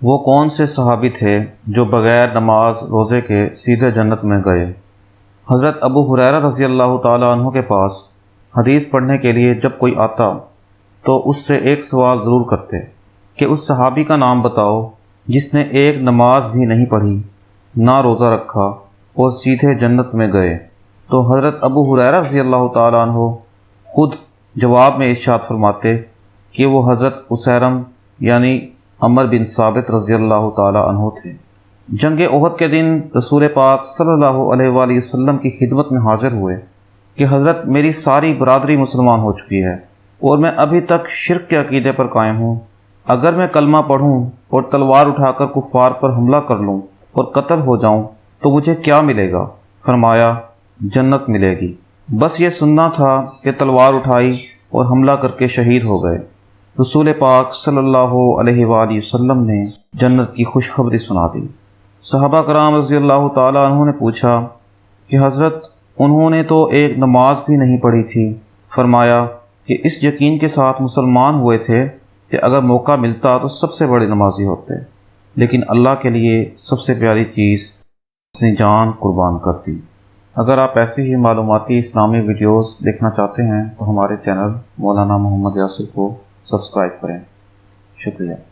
وہ کون سے صحابی تھے جو بغیر نماز روزے کے سیدھے جنت میں گئے؟ حضرت ابو ہریرہ رضی اللہ تعالیٰ عنہ کے پاس حدیث پڑھنے کے لیے جب کوئی آتا تو اس سے ایک سوال ضرور کرتے کہ اس صحابی کا نام بتاؤ جس نے ایک نماز بھی نہیں پڑھی، نہ روزہ رکھا اور سیدھے جنت میں گئے۔ تو حضرت ابو ہریرہ رضی اللہ تعالیٰ عنہ خود جواب میں ارشاد فرماتے کہ وہ حضرت اسیرم یعنی عمر بن ثابت رضی اللہ تعالیٰ عنہ تھے۔ جنگ احد کے دن رسول پاک صلی اللہ علیہ وآلہ وسلم کی خدمت میں حاضر ہوئے کہ حضرت میری ساری برادری مسلمان ہو چکی ہے اور میں ابھی تک شرک کے عقیدے پر قائم ہوں۔ اگر میں کلمہ پڑھوں اور تلوار اٹھا کر کفار پر حملہ کر لوں اور قتل ہو جاؤں تو مجھے کیا ملے گا؟ فرمایا جنت ملے گی۔ بس یہ سننا تھا کہ تلوار اٹھائی اور حملہ کر کے شہید ہو گئے۔ رسول پاک صلی اللہ علیہ وآلہ وسلم نے جنت کی خوشخبری سنا دی۔ صحابہ کرام رضی اللہ تعالیٰ عنہ نے پوچھا کہ حضرت انہوں نے تو ایک نماز بھی نہیں پڑھی تھی۔ فرمایا کہ اس یقین کے ساتھ مسلمان ہوئے تھے کہ اگر موقع ملتا تو سب سے بڑے نمازی ہوتے، لیکن اللہ کے لیے سب سے پیاری چیز اپنی جان قربان کرتی۔ اگر آپ ایسی ہی معلوماتی اسلامی ویڈیوز دیکھنا چاہتے ہیں تو ہمارے چینل مولانا محمد یاسر کو سبسکرائب کریں۔ شکریہ۔